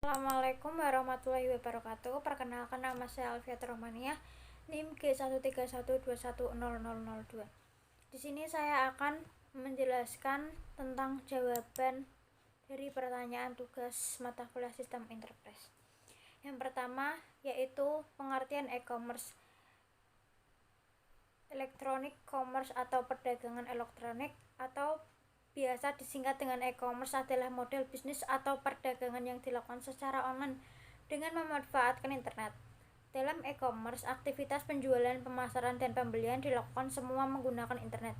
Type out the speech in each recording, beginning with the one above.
Assalamualaikum warahmatullahi wabarakatuh. Perkenalkan, nama saya Alfiat Romania, NIM G131210002. Di sini saya akan menjelaskan tentang jawaban dari pertanyaan tugas mata kuliah Sistem Enterprise. Yang pertama yaitu pengertian e-commerce. Electronic commerce atau perdagangan elektronik atau biasa disingkat dengan e-commerce adalah model bisnis atau perdagangan yang dilakukan secara online dengan memanfaatkan internet. Dalam e-commerce, aktivitas penjualan, pemasaran, dan pembelian dilakukan semua menggunakan internet.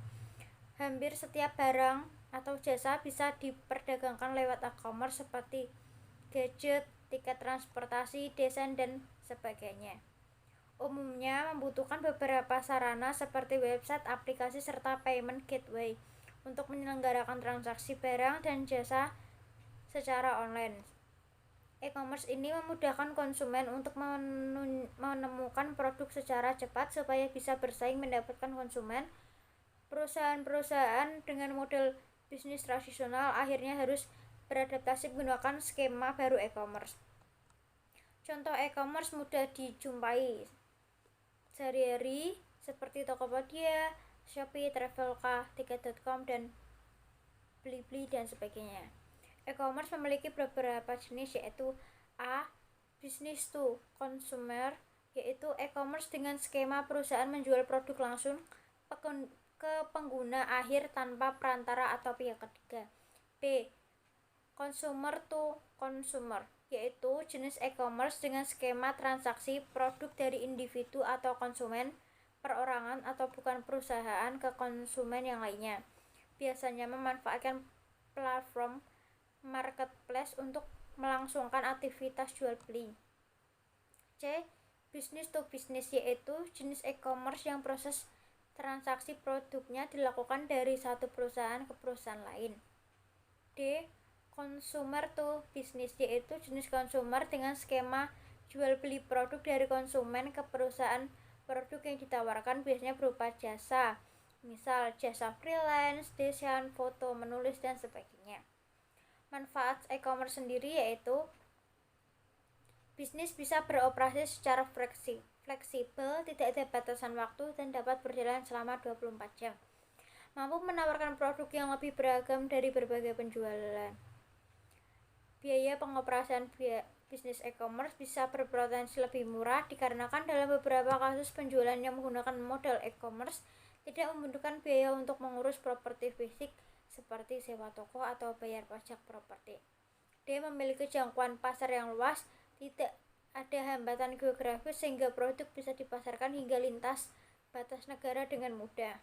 Hampir setiap barang atau jasa bisa diperdagangkan lewat e-commerce seperti gadget, tiket transportasi, desain, dan sebagainya. Umumnya membutuhkan beberapa sarana seperti website, aplikasi, serta payment gateway untuk menyelenggarakan transaksi barang dan jasa secara online. E-commerce ini memudahkan konsumen untuk menemukan produk secara cepat supaya bisa bersaing mendapatkan konsumen. Perusahaan-perusahaan dengan model bisnis tradisional akhirnya harus beradaptasi menggunakan skema baru e-commerce. Contoh e-commerce mudah dijumpai sehari-hari seperti Tokopedia, Shopee, Traveloka, Tiket.com, dan Blibli dan sebagainya. E-commerce memiliki beberapa jenis, yaitu A. Business to consumer, yaitu e-commerce dengan skema perusahaan menjual produk langsung ke pengguna akhir tanpa perantara atau pihak ketiga. B. Consumer to consumer, yaitu jenis e-commerce dengan skema transaksi produk dari individu atau konsumen, perorangan atau bukan perusahaan ke konsumen yang lainnya. Biasanya memanfaatkan platform marketplace untuk melangsungkan aktivitas jual beli. C. Business to business, yaitu jenis e-commerce yang proses transaksi produknya dilakukan dari satu perusahaan ke perusahaan lain. D. Consumer to business, yaitu jenis consumer dengan skema jual beli produk dari konsumen ke perusahaan. Produk yang ditawarkan biasanya berupa jasa, misal jasa freelance, desain, foto, menulis, dan sebagainya. Manfaat e-commerce sendiri yaitu bisnis bisa beroperasi secara fleksibel, tidak ada batasan waktu, dan dapat berjalan selama 24 jam. Mampu menawarkan produk yang lebih beragam dari berbagai penjualan. Biaya pengoperasian bisnis e-commerce bisa berpotensi lebih murah dikarenakan dalam beberapa kasus penjualan yang menggunakan model e-commerce tidak membutuhkan biaya untuk mengurus properti fisik seperti sewa toko atau bayar pajak properti. Dia memiliki jangkauan pasar yang luas, tidak ada hambatan geografis sehingga produk bisa dipasarkan hingga lintas batas negara dengan mudah.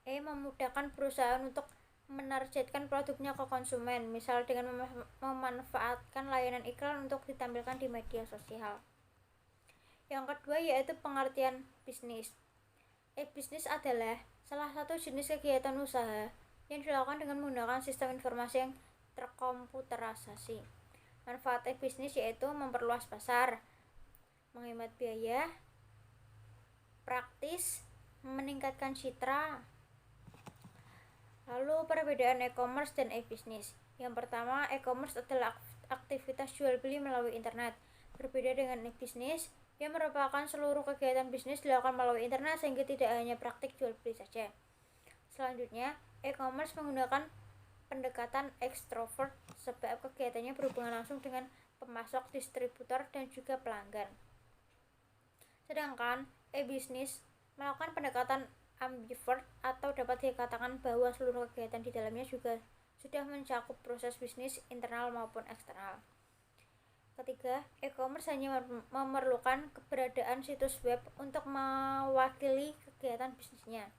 E. Memudahkan perusahaan untuk menargetkan produknya ke konsumen, misal dengan memanfaatkan layanan iklan untuk ditampilkan di media sosial. Yang kedua yaitu pengertian bisnis. E-bisnis adalah salah satu jenis kegiatan usaha yang dilakukan dengan menggunakan sistem informasi yang terkomputerisasi. Manfaat e-bisnis yaitu memperluas pasar, menghemat biaya, praktis, meningkatkan citra. Lalu perbedaan e-commerce dan e-bisnis. Yang pertama, e-commerce adalah aktivitas jual beli melalui internet. Berbeda dengan e-bisnis, yang merupakan seluruh kegiatan bisnis dilakukan melalui internet sehingga tidak hanya praktik jual beli saja. Selanjutnya, e-commerce menggunakan pendekatan extrovert sebab kegiatannya berhubungan langsung dengan pemasok, distributor, dan juga pelanggan. Sedangkan e-bisnis melakukan pendekatan ambivert atau dapat dikatakan bahwa seluruh kegiatan di dalamnya juga sudah mencakup proses bisnis internal maupun eksternal. Ketiga, e-commerce hanya memerlukan keberadaan situs web untuk mewakili kegiatan bisnisnya.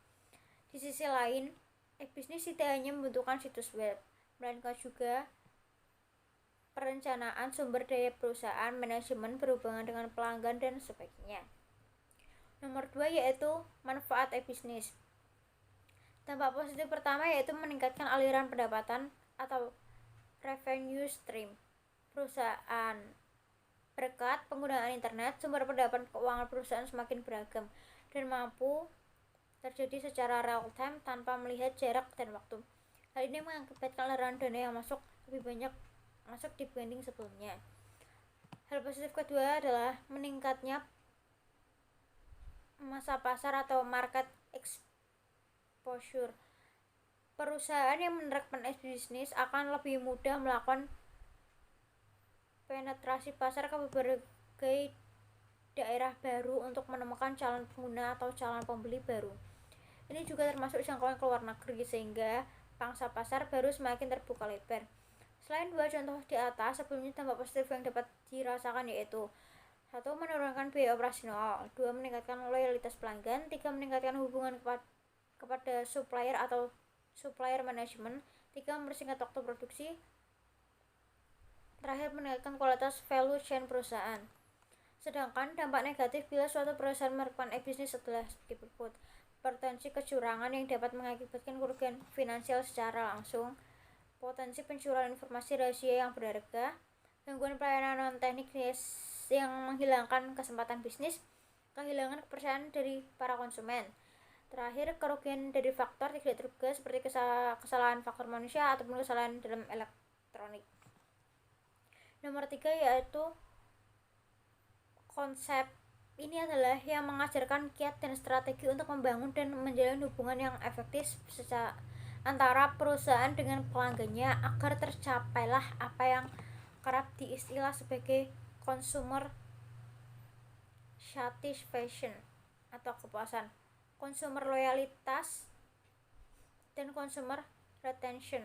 Di sisi lain, e-bisnis tidak hanya membutuhkan situs web, melainkan juga perencanaan sumber daya perusahaan, manajemen, berhubungan dengan pelanggan, dan sebagainya. Nomor 2 yaitu manfaat e-bisnis. Dampak positif pertama yaitu meningkatkan aliran pendapatan atau revenue stream perusahaan. Berkat penggunaan internet, sumber pendapatan keuangan perusahaan semakin beragam dan mampu terjadi secara real time tanpa melihat jarak dan waktu. Hal ini mengakibatkan aliran dana yang masuk lebih banyak masuk dibanding sebelumnya. Hal positif kedua adalah meningkatnya masa pasar atau market exposure. Perusahaan yang menerapkan e-bisnis akan lebih mudah melakukan penetrasi pasar ke berbagai daerah baru untuk menemukan calon pengguna atau calon pembeli baru. Ini juga termasuk jangkauan ke luar negeri sehingga pangsa pasar baru semakin terbuka lebar. Selain dua contoh di atas, sebelumnya dampak positif yang dapat dirasakan yaitu 1. Menurunkan biaya operasional, 2. Meningkatkan loyalitas pelanggan, 3. Meningkatkan hubungan kepada supplier atau supplier management, 3. Mempersingkat waktu produksi, terakhir meningkatkan kualitas value chain perusahaan. Sedangkan dampak negatif bila suatu perusahaan melakukan e-bisnis setelah diperkuat, potensi kecurangan yang dapat mengakibatkan kerugian finansial secara langsung, potensi pencurian informasi rahasia yang berharga, gangguan pelayanan non-teknik yang menghilangkan kesempatan bisnis, kehilangan kepercayaan dari para konsumen. Terakhir, kerugian dari faktor tidak terduga seperti kesalahan faktor manusia ataupun kesalahan dalam elektronik. Nomor 3 yaitu konsep ini adalah yang mengajarkan kiat dan strategi untuk membangun dan menjalin hubungan yang efektif antara perusahaan dengan pelanggannya agar tercapailah apa yang kerap diistilah sebagai consumer satisfaction atau kepuasan, consumer loyalitas, dan consumer retention.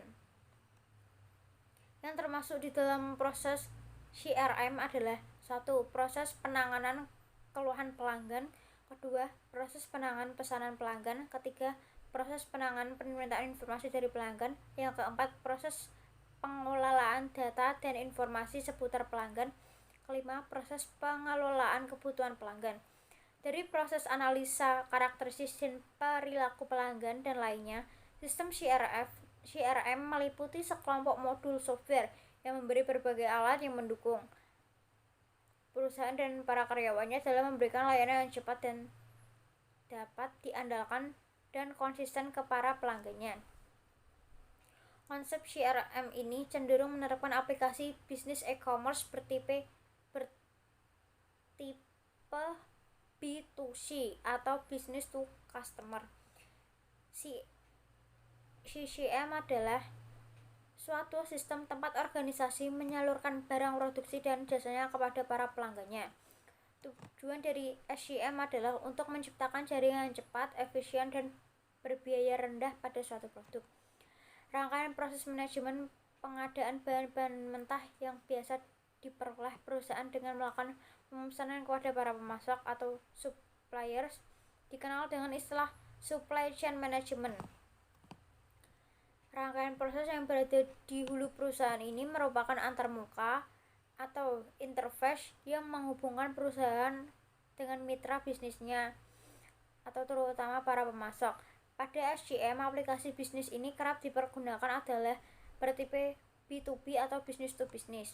Yang termasuk di dalam proses CRM adalah 1. Proses penanganan keluhan pelanggan, 2. Proses penanganan pesanan pelanggan, 3. Proses penanganan permintaan informasi dari pelanggan, yang keempat proses pengelolaan data dan informasi seputar pelanggan, kelima proses pengelolaan kebutuhan pelanggan. Dari proses analisa karakteristik dan perilaku pelanggan dan lainnya, sistem CRM meliputi sekelompok modul software yang memberi berbagai alat yang mendukung perusahaan dan para karyawannya dalam memberikan layanan yang cepat dan dapat diandalkan dan konsisten ke para pelanggannya. Konsep CRM ini cenderung menerapkan aplikasi bisnis e-commerce bertipe B2C atau business to customer. CCM adalah suatu sistem tempat organisasi menyalurkan barang produksi dan jasanya kepada para pelanggannya. Tujuan dari SCM adalah untuk menciptakan jaringan cepat, efisien, dan berbiaya rendah pada suatu produk. Rangkaian proses manajemen pengadaan bahan-bahan mentah yang biasa diperoleh perusahaan dengan melakukan pemesanan kepada para pemasok atau suppliers dikenal dengan istilah supply chain management. Rangkaian proses yang berada di hulu perusahaan ini merupakan antarmuka atau interface yang menghubungkan perusahaan dengan mitra bisnisnya atau terutama para pemasok. Pada SCM, aplikasi bisnis ini kerap dipergunakan adalah bertipe B2B atau business to business.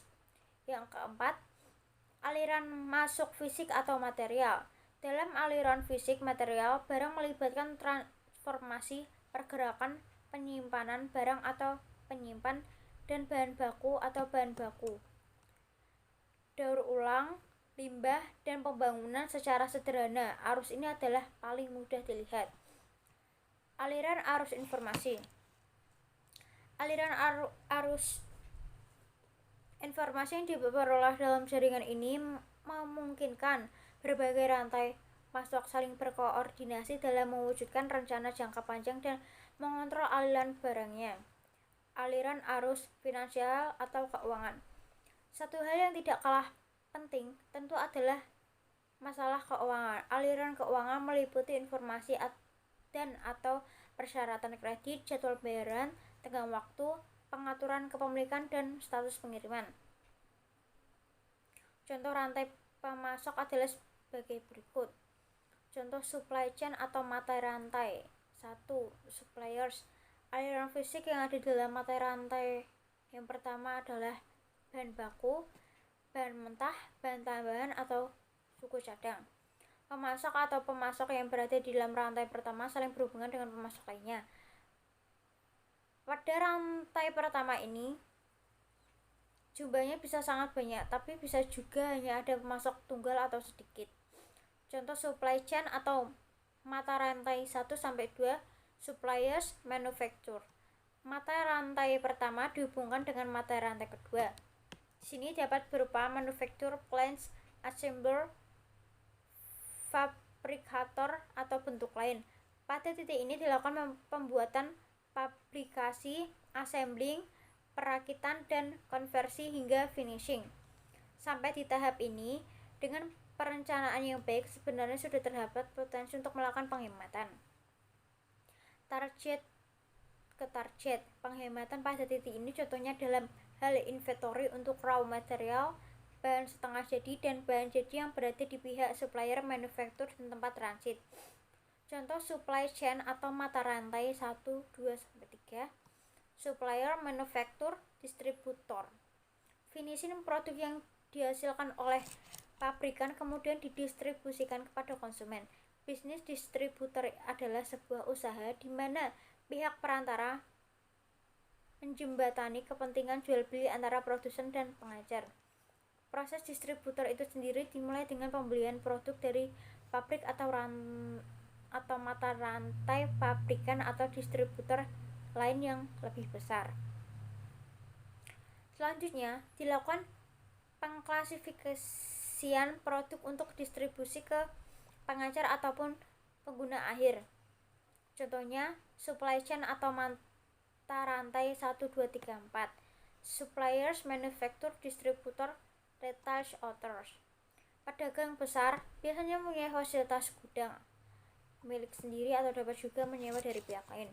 Yang keempat, aliran masuk fisik atau material. Dalam aliran fisik material, barang melibatkan transformasi, pergerakan, penyimpanan barang atau penyimpan, dan bahan baku atau bahan baku, daur ulang, limbah, dan pembangunan secara sederhana. Arus ini adalah paling mudah dilihat. Aliran arus informasi. Aliran arus informasi yang diperoleh dalam jaringan ini memungkinkan berbagai rantai masuk saling berkoordinasi dalam mewujudkan rencana jangka panjang dan mengontrol aliran barangnya. Aliran arus finansial atau keuangan. Satu hal yang tidak kalah penting tentu adalah masalah keuangan. Aliran keuangan meliputi informasi dan atau persyaratan kredit, jadwal bayaran, tenggang waktu, pengaturan kepemilikan, dan status pengiriman. Contoh rantai pemasok adalah sebagai berikut. Contoh supply chain atau mata rantai. 1. Suppliers. Aliran fisik yang ada dalam mata rantai yang pertama adalah bahan baku, bahan mentah, bahan tambahan atau suku cadang. Pemasok atau pemasok yang berada di dalam rantai pertama saling berhubungan dengan pemasok lainnya. Pada rantai pertama ini, Jumlahnya bisa sangat banyak, tapi bisa juga hanya ada pemasok tunggal atau sedikit. Contoh supply chain atau mata rantai 1 sampai 2, suppliers manufacture. Mata rantai pertama dihubungkan dengan mata rantai kedua. Di sini dapat berupa manufacture, plants, assembler, fabrikator, atau bentuk lain. Pada titik ini dilakukan pembuatan, fabrikasi, assembling, perakitan, dan konversi hingga finishing. Sampai di tahap ini, dengan perencanaan yang baik sebenarnya sudah terdapat potensi untuk melakukan penghematan. Target ke target. Penghematan pada titik ini contohnya dalam hal inventory untuk raw material, bahan setengah jadi, dan bahan jadi yang berada di pihak supplier, manufaktur, dan tempat transit. Contoh supply chain atau mata rantai 1, 2, 3, supplier, manufaktur, distributor. Finishing produk yang dihasilkan oleh pabrikan kemudian didistribusikan kepada konsumen. Bisnis distributor adalah sebuah usaha di mana pihak perantara menjembatani kepentingan jual beli antara produsen dan pengecer. Proses distributor itu sendiri dimulai dengan pembelian produk dari pabrik atau mata rantai pabrikan atau distributor lain yang lebih besar. Selanjutnya dilakukan pengklasifikasian produk untuk distribusi ke pengecer ataupun pengguna akhir. Contohnya supply chain atau mata rantai 1, 2, 3, 4, suppliers, manufacturer, distributor, retail outlets. Pedagang besar biasanya mempunyai fasilitas gudang milik sendiri atau dapat juga menyewa dari pihak lain.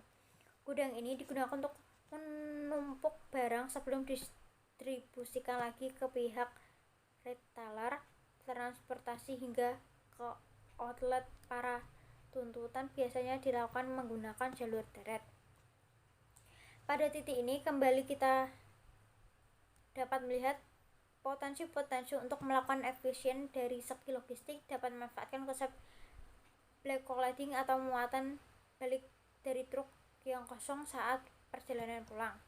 Gudang ini digunakan untuk menumpuk barang sebelum distribusikan lagi ke pihak retailer, transportasi hingga ke outlet. Para tuntutan biasanya dilakukan menggunakan jalur darat. Pada titik ini kembali kita dapat melihat potensi-potensi untuk melakukan efisien dari segi logistik dapat memanfaatkan konsep black collecting atau muatan balik dari truk yang kosong saat perjalanan pulang.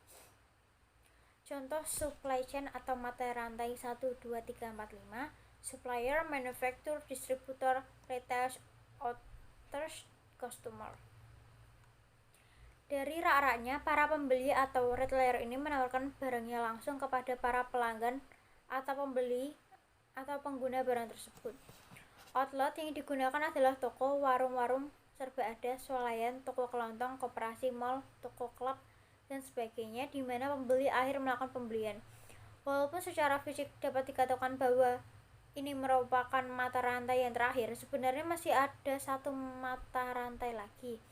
Contoh supply chain atau mata rantai 1, 2, 3, 4, 5, supplier, manufacturer, distributor, retail, outlets, customer. Dari rak-raknya, para pembeli atau retailer ini menawarkan barangnya langsung kepada para pelanggan atau pembeli atau pengguna barang tersebut. Outlet yang digunakan adalah toko, warung-warung serba ada, swalayan, toko kelontong, koperasi, mall, toko klub, dan sebagainya, di mana pembeli akhir melakukan pembelian. Walaupun secara fisik dapat dikatakan bahwa ini merupakan mata rantai yang terakhir, sebenarnya masih ada satu mata rantai lagi,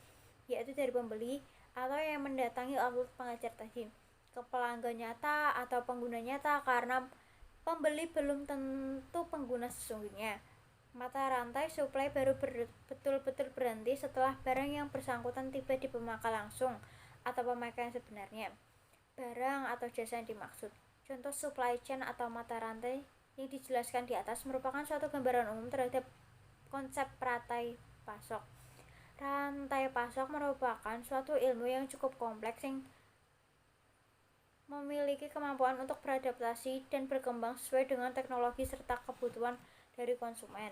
yaitu dari pembeli atau yang mendatangi outlet pengecer tadi ke pelanggan nyata atau pengguna nyata, karena pembeli belum tentu pengguna sesungguhnya. Mata rantai supply baru betul-betul berhenti setelah barang yang bersangkutan tiba di pemakai langsung atau pemakaian sebenarnya barang atau jasa yang dimaksud. Contoh supply chain atau mata rantai yang dijelaskan di atas merupakan suatu gambaran umum terhadap konsep rantai pasok. Rantai pasok merupakan suatu ilmu yang cukup kompleks yang memiliki kemampuan untuk beradaptasi dan berkembang sesuai dengan teknologi serta kebutuhan dari konsumen.